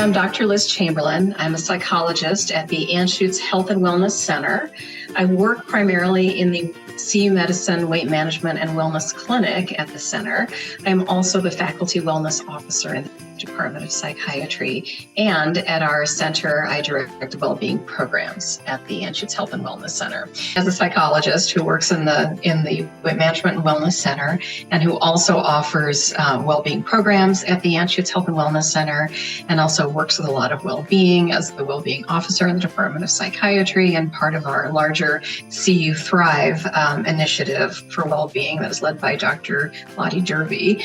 am Dr. Liz Chamberlain. I'm a psychologist at the Anschutz Health and Wellness Center. I work primarily in the CU Medicine Weight Management and Wellness Clinic at the center. I'm also the faculty wellness officer in the Department of Psychiatry, and at our center, I direct well-being programs at the Anschutz Health and Wellness Center. As a psychologist who works in the Weight Management and Wellness Center, and who also offers well-being programs at the Anschutz Health and Wellness Center, and also works with a lot of well-being as the well-being officer in the Department of Psychiatry, and part of our larger CU Thrive initiative for well-being that is led by Dr. Lottie Derby.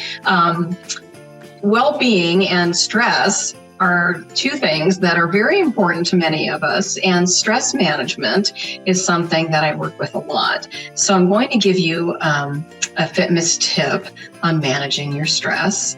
Well-being and stress are two things that are very important to many of us, and stress management is something that I work with a lot. So I'm going to give you a Fitmas tip on managing your stress.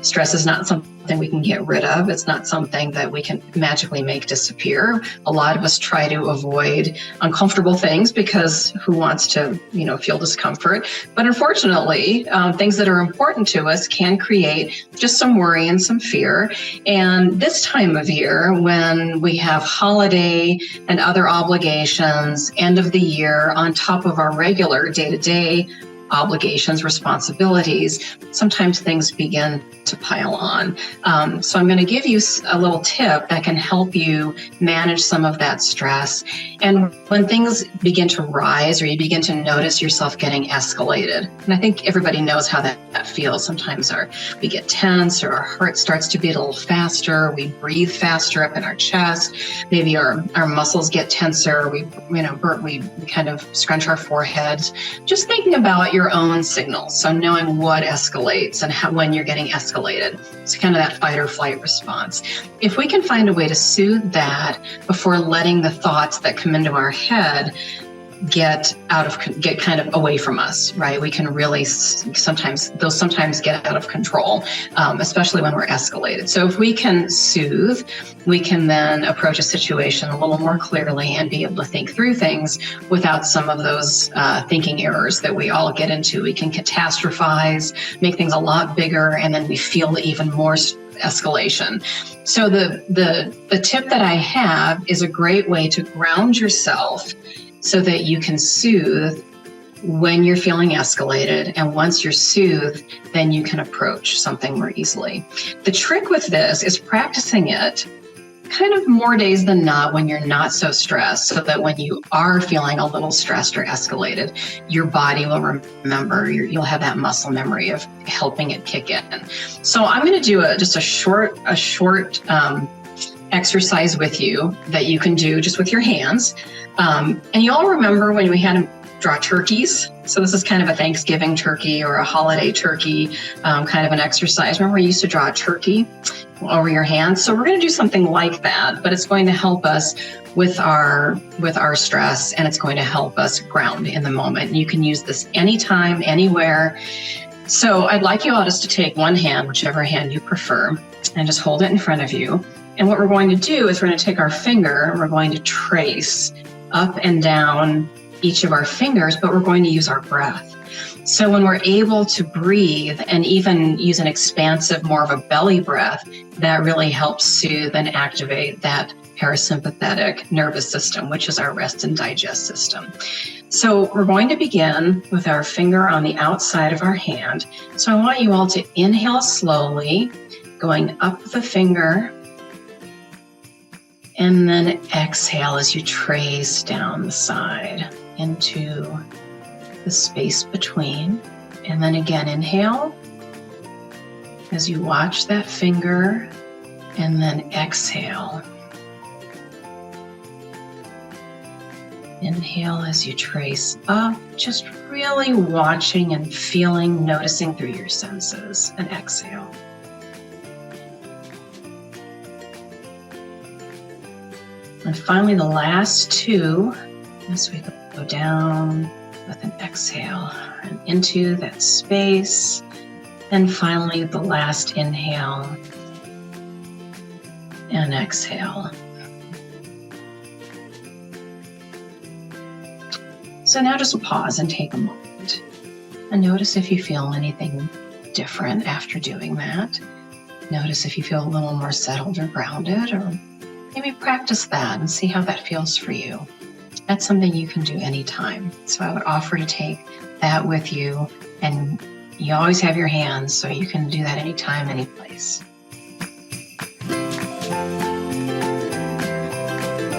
Stress is not something we can get rid of. It's not something that we can magically make disappear. A lot of us try to avoid uncomfortable things because who wants to, feel discomfort? But unfortunately, things that are important to us can create just some worry and some fear. And this time of year, when we have holiday and other obligations, end of the year, on top of our regular day-to-day obligations, responsibilities, sometimes things begin to pile on. So I'm going to give you a little tip that can help you manage some of that stress. And when things begin to rise, or you begin to notice yourself getting escalated, and I think everybody knows how that feels. Sometimes we get tense, or our heart starts to beat a little faster. We breathe faster up in our chest. Maybe our muscles get tenser. We kind of scrunch our foreheads. Just thinking about your own signals. So knowing what escalates and when you're getting escalated. It's kind of that fight or flight response. If we can find a way to soothe that before letting the thoughts that come into our head get kind of away from us, right? We can really sometimes get out of control, especially when we're escalated. So if we can soothe, we can then approach a situation a little more clearly and be able to think through things without some of those thinking errors that we all get into. We can catastrophize, make things a lot bigger, and then we feel even more escalation. So the tip that I have is a great way to ground yourself so that you can soothe when you're feeling escalated. And once you're soothed, then you can approach something more easily. The trick with this is practicing it kind of more days than not when you're not so stressed, so that when you are feeling a little stressed or escalated, your body will remember, you'll have that muscle memory of helping it kick in. So I'm going to do just a short exercise with you that you can do just with your hands. And you all remember when we had to draw turkeys? So this is kind of a Thanksgiving turkey or a holiday turkey, kind of an exercise. Remember we used to draw a turkey over your hands? So we're going to do something like that, but it's going to help us with our stress, and it's going to help us ground in the moment. You can use this anytime, anywhere. So I'd like you all just to take one hand, whichever hand you prefer, and just hold it in front of you. And what we're going to do is we're going to take our finger and we're going to trace up and down each of our fingers, but we're going to use our breath. So when we're able to breathe and even use an expansive, more of a belly breath, that really helps soothe and activate that parasympathetic nervous system, which is our rest and digest system. So we're going to begin with our finger on the outside of our hand. So I want you all to inhale slowly, going up the finger, and then exhale as you trace down the side into the space between. And then again, inhale as you watch that finger, and then exhale. Inhale as you trace up, just really watching and feeling, noticing through your senses, and exhale. And finally, the last two, as we go down with an exhale and into that space. And finally, the last inhale and exhale. So now just pause and take a moment and notice if you feel anything different after doing that. Notice if you feel a little more settled or grounded, or maybe practice that and see how that feels for you. That's something you can do anytime. So I would offer to take that with you, and you always have your hands, so you can do that anytime, any place.